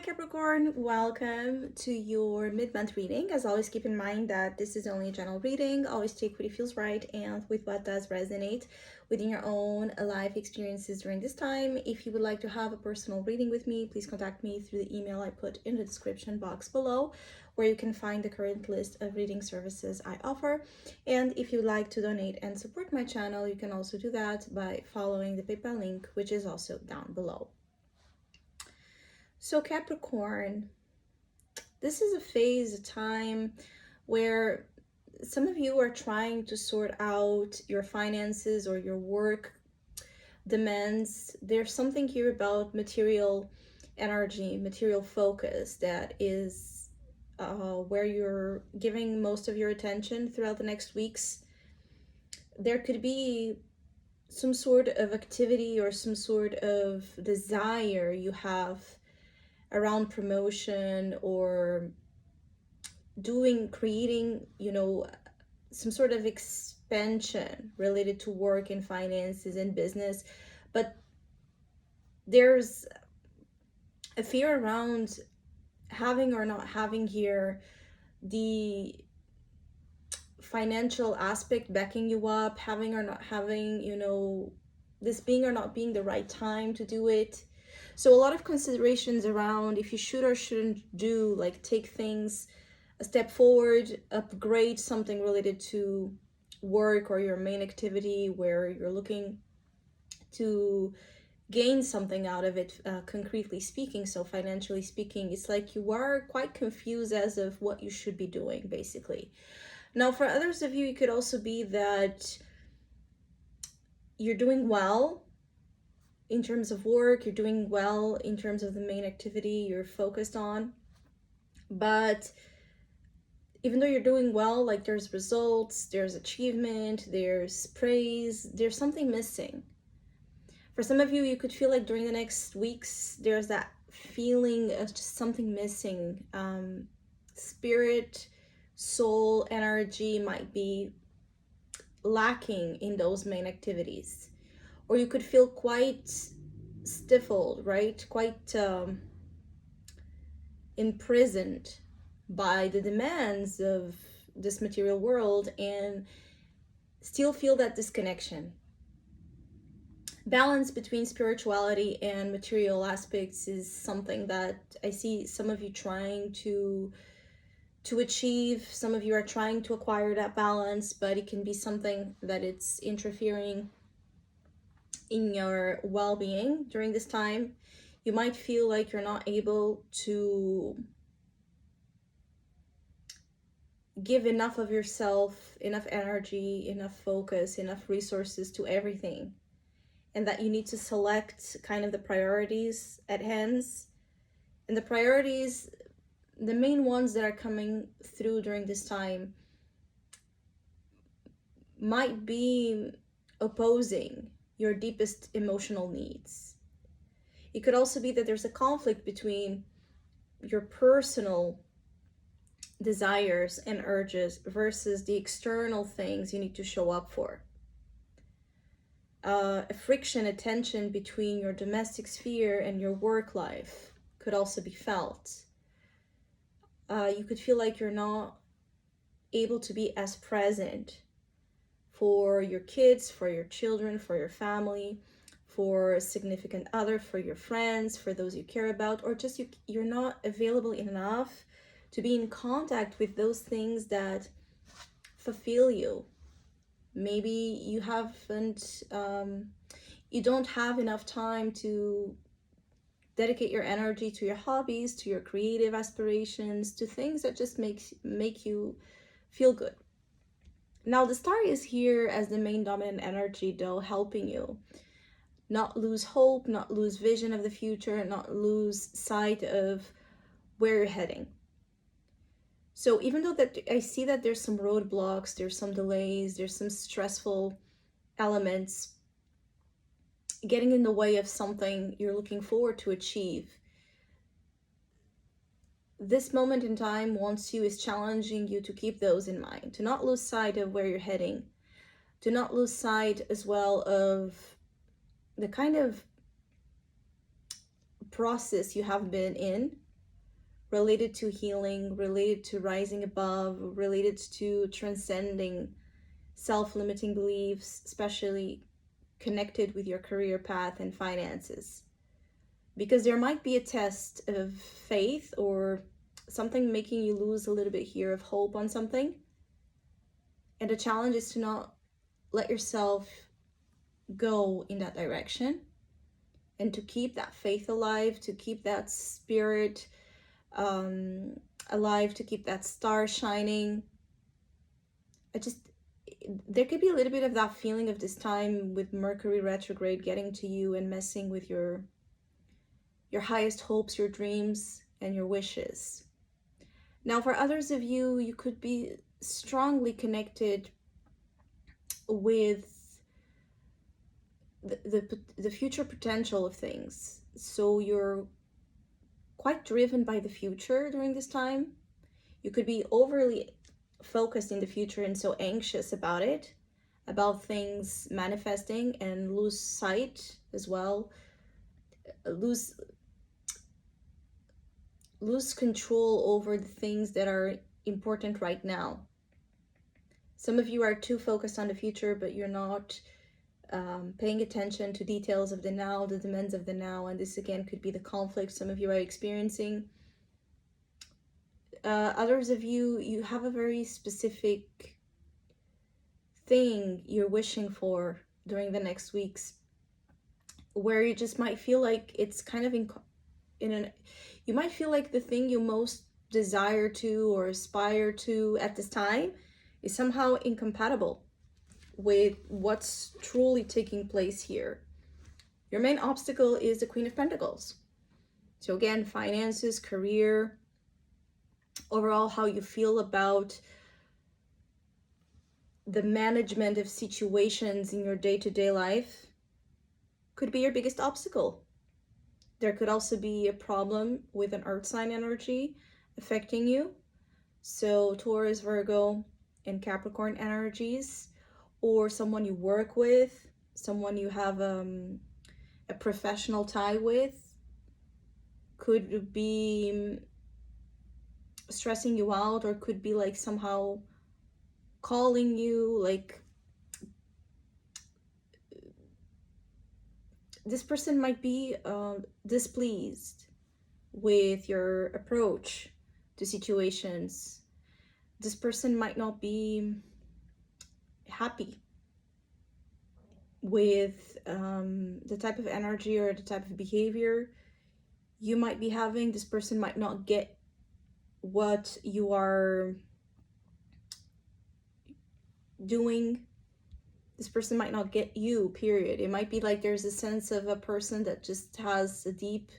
Capricorn, welcome to your mid-month reading. As always, keep in mind that this is only a general reading. Always take what feels right and with what does resonate within your own life experiences during this time. If you would like to have a personal reading with me, please contact me through the email I put in the description box below, where you can find the current list of reading services I offer. And if you'd like to donate and support my channel, you can also do that by following the PayPal link, which is also down below. So Capricorn, this is a phase, a time where some of you are trying to sort out your finances or your work demands. There's something here about material energy, material focus that is where you're giving most of your attention throughout the next weeks. There could be some sort of activity or some sort of desire you have around promotion or creating, some sort of expansion related to work and finances and business. But there's a fear around having or not having here the financial aspect backing you up, having or not having, this being or not being the right time to do it. So a lot of considerations around if you should or shouldn't do, like take things a step forward, upgrade something related to work or your main activity where you're looking to gain something out of it, concretely speaking. So financially speaking, it's like you are quite confused as of what you should be doing, basically. Now, for others of you, it could also be that you're doing well in terms of work, you're doing well in terms of the main activity you're focused on, but even though you're doing well, like there's results, there's achievement, there's praise, there's something missing. For some of you, you could feel like during the next weeks, there's that feeling of just something missing. Spirit, soul, energy might be lacking in those main activities. Or you could feel quite stifled, right? Quite imprisoned by the demands of this material world and still feel that disconnection. Balance between spirituality and material aspects is something that I see some of you trying to achieve. Some of you are trying to acquire that balance, but it can be something that it's interfering in your well-being during this time. You might feel like you're not able to give enough of yourself, enough energy, enough focus, enough resources to everything, and that you need to select kind of the priorities at hand. And the priorities, the main ones that are coming through during this time, might be opposing your deepest emotional needs. It could also be that there's a conflict between your personal desires and urges versus the external things you need to show up for. A friction, a tension between your domestic sphere and your work life could also be felt. You could feel like you're not able to be as present for your kids, for your children, for your family, for a significant other, for your friends, for those you care about, or just you're not available enough to be in contact with those things that fulfill you. Maybe you haven't, you don't have enough time to dedicate your energy to your hobbies, to your creative aspirations, to things that just make you feel good. Now, the star is here as the main dominant energy, though, helping you not lose hope, not lose vision of the future, not lose sight of where you're heading. So even though that I see that there's some roadblocks, there's some delays, there's some stressful elements getting in the way of something you're looking forward to achieve, this moment in time is challenging you to keep those in mind, to not lose sight of where you're heading, to not lose sight as well of the kind of process you have been in, related to healing, related to rising above, related to transcending self-limiting beliefs, especially connected with your career path and finances. Because there might be a test of faith or something making you lose a little bit here of hope on something. And the challenge is to not let yourself go in that direction, and to keep that faith alive, to keep that spirit alive, to keep that star shining. There could be a little bit of that feeling of this time with Mercury retrograde getting to you and messing with your highest hopes, your dreams, and your wishes. Now, for others of you, you could be strongly connected with the future potential of things. So you're quite driven by the future during this time. You could be overly focused in the future and so anxious about it, about things manifesting, and lose sight as well, lose control over the things that are important right now. Some of you are too focused on the future, but you're not paying attention to details of the now, the demands of the now, and this again could be the conflict some of you are experiencing. Others of you, you have a very specific thing you're wishing for during the next weeks, where you just might feel like it's kind of you might feel like the thing you most desire to or aspire to at this time is somehow incompatible with what's truly taking place here. Your main obstacle is the Queen of Pentacles. So again, finances, career, overall how you feel about the management of situations in your day-to-day life could be your biggest obstacle. There could also be a problem with an earth sign energy affecting you. So Taurus, Virgo, and Capricorn energies, or someone you work with, someone you have a professional tie with, could be stressing you out, or could be like somehow calling you, like this person might be displeased with your approach to situations. This person might not be happy with the type of energy or the type of behavior you might be having. This person might not get what you are doing. This person might not get you, period. It might be like there's a sense of a person that just has a deep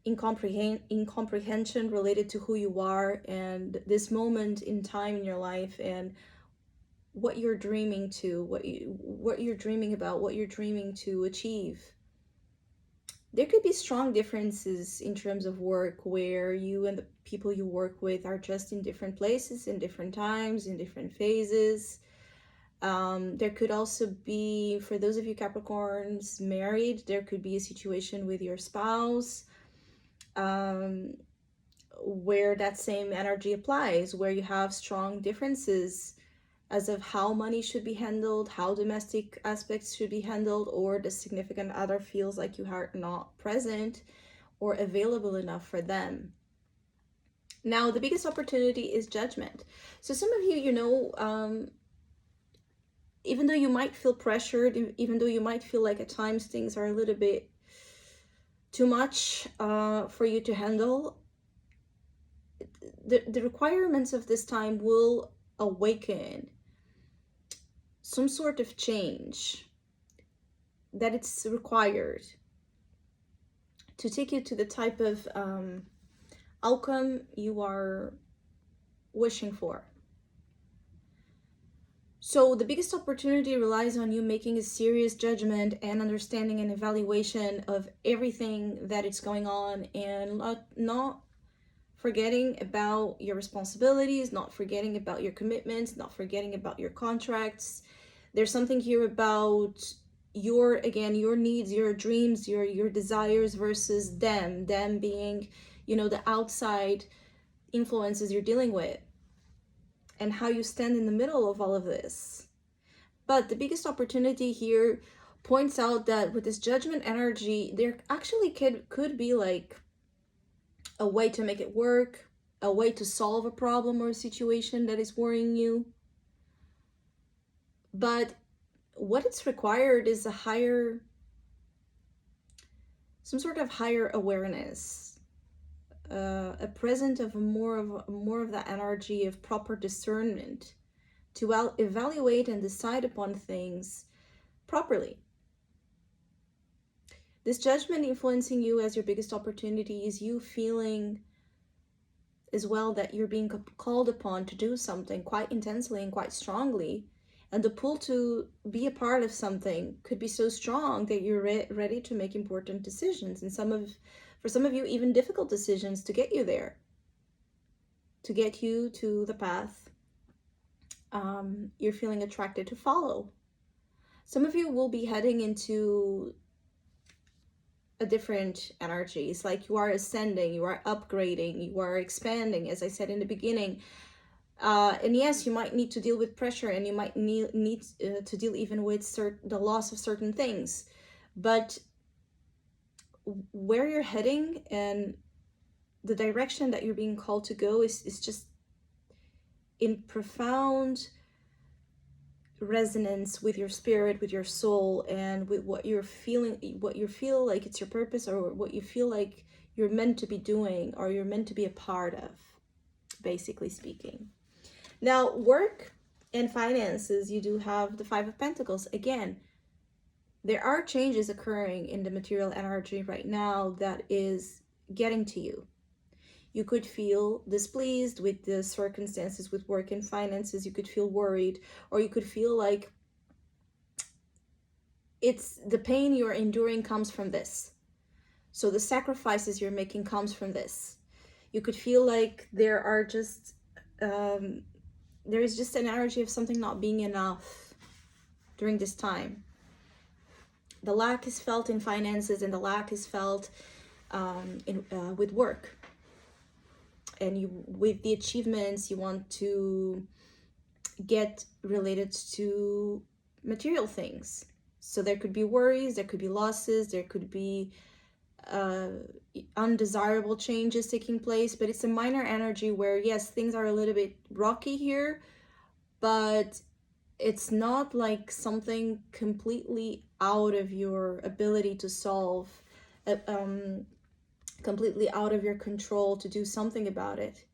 incomprehension related to who you are and this moment in time in your life, and what you're dreaming to, what you're dreaming about, what you're dreaming to achieve. There could be strong differences in terms of work, where you and the people you work with are just in different places, in different times, in different phases. There could also be, for those of you Capricorns married, there could be a situation with your spouse where that same energy applies, where you have strong differences as of how money should be handled, how domestic aspects should be handled, or the significant other feels like you are not present or available enough for them. Now, the biggest opportunity is judgment. So some of you, even though you might feel pressured, even though you might feel like at times things are a little bit too much for you to handle, the requirements of this time will awaken some sort of change that it's required to take you to the type of outcome you are wishing for. So the biggest opportunity relies on you making a serious judgment and understanding and evaluation of everything that is going on, and not forgetting about your responsibilities, not forgetting about your commitments, not forgetting about your contracts. There's something here about your needs, your dreams, your desires versus them being, the outside influences you're dealing with, and how you stand in the middle of all of this. But the biggest opportunity here points out that with this judgment energy, there actually could be like a way to make it work, a way to solve a problem or a situation that is worrying you. But what it's required is some sort of higher awareness, a present of more of that energy of proper discernment to evaluate and decide upon things properly. This judgment influencing you as your biggest opportunity is you feeling as well that you're being called upon to do something quite intensely and quite strongly, and the pull to be a part of something could be so strong that you're ready to make important decisions, and for some of you, even difficult decisions to get you there, to get you to the path you're feeling attracted to follow. Some of you will be heading into a different energy. It's like you are ascending, you are upgrading, you are expanding, as I said in the beginning. And yes, you might need to deal with pressure, and you might need to deal even with the loss of certain things. But where you're heading and the direction that you're being called to go is just in profound resonance with your spirit, with your soul, and with what you're feeling, what you feel like it's your purpose, or what you feel like you're meant to be doing, or you're meant to be a part of, basically speaking. Now, work and finances, you do have the Five of Pentacles. Again, there are changes occurring in the material energy right now that is getting to you. You could feel displeased with the circumstances with work and finances. You could feel worried, or you could feel like it's the pain you're enduring comes from this. So the sacrifices you're making comes from this. You could feel like there is just an energy of something not being enough during this time. The lack is felt in finances, and the lack is felt with work. And with the achievements you want to get related to material things. So there could be worries, there could be losses, there could be undesirable changes taking place, but it's a minor energy where, yes, things are a little bit rocky here, but it's not like something completely out of your ability to solve, completely out of your control to do something about it.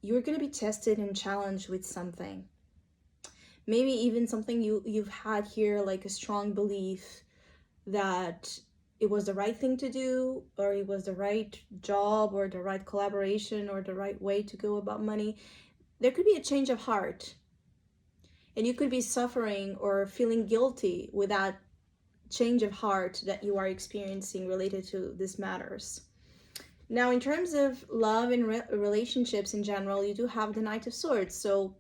You're going to be tested and challenged with something. Maybe even something you've had here, like a strong belief that it was the right thing to do, or it was the right job, or the right collaboration, or the right way to go about money. There could be a change of heart, and you could be suffering or feeling guilty with that change of heart that you are experiencing related to these matters. Now, in terms of love and relationships in general, you do have the Knight of Swords. So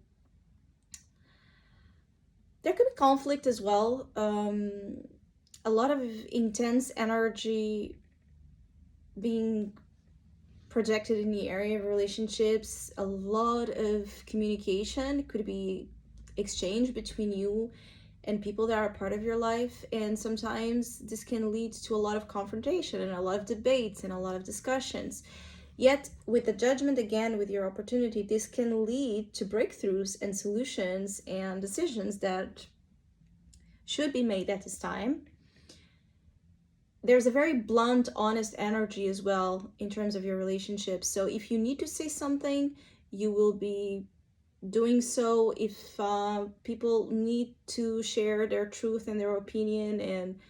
there could be conflict as well. A lot of intense energy being projected in the area of relationships. A lot of communication could be exchanged between you and people that are part of your life, and sometimes this can lead to a lot of confrontation and a lot of debates and a lot of discussions. Yet with the Judgment, again, with your opportunity, this can lead to breakthroughs and solutions and decisions that should be made at this time. There's a very blunt, honest energy as well in terms of your relationships. So if you need to say something, you will be doing so. If people need to share their truth and their opinion and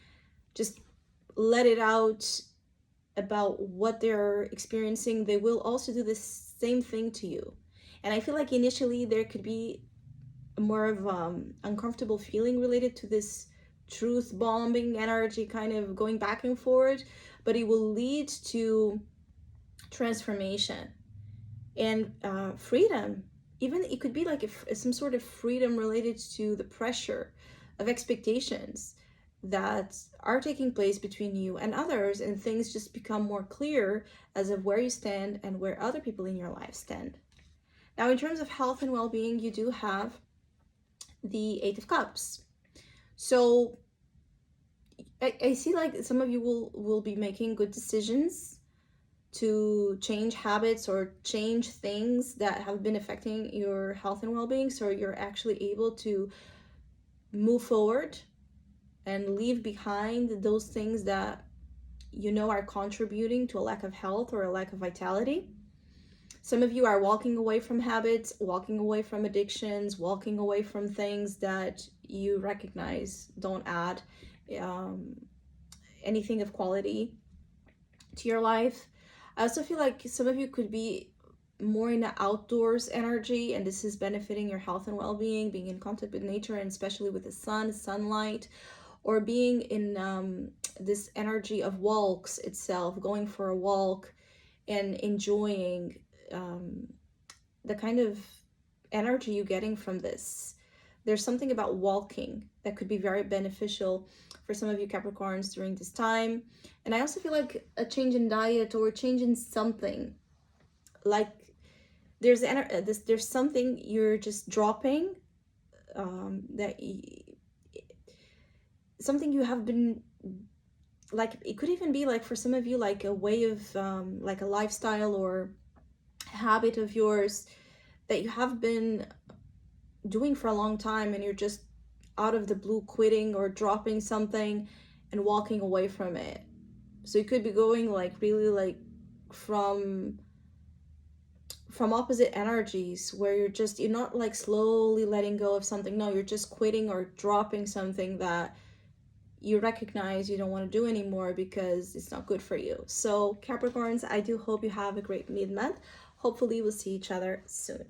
just let it out about what they're experiencing, they will also do the same thing to you. And I feel like initially there could be more of uncomfortable feeling related to this truth bombing energy kind of going back and forth, but it will lead to transformation and freedom. Even it could be like some sort of freedom related to the pressure of expectations that are taking place between you and others, and things just become more clear as of where you stand and where other people in your life stand. Now, in terms of health and well-being, you do have the Eight of Cups. So I see like some of you will be making good decisions to change habits or change things that have been affecting your health and well-being, so you're actually able to move forward and leave behind those things that you know are contributing to a lack of health or a lack of vitality. Some of you are walking away from habits, walking away from addictions, walking away from things that you recognize don't add anything of quality to your life. I also feel like some of you could be more in the outdoors energy, and this is benefiting your health and well-being, being in contact with nature, and especially with the sun, sunlight, or being in this energy of walks itself, going for a walk and enjoying the kind of energy you're getting from this. There's something about walking that could be very beneficial for some of you Capricorns during this time. And I also feel like a change in diet or a change in something, like there's something you're just dropping, something you have been, like it could even be like for some of you like a way of like a lifestyle or habit of yours that you have been doing for a long time, and you're just out of the blue quitting or dropping something and walking away from it. So you could be going like really like from opposite energies, where you're not like slowly letting go of something. No, you're just quitting or dropping something that you recognize you don't want to do anymore because it's not good for you. So Capricorns, I do hope you have a great mid-month. Hopefully we'll see each other soon.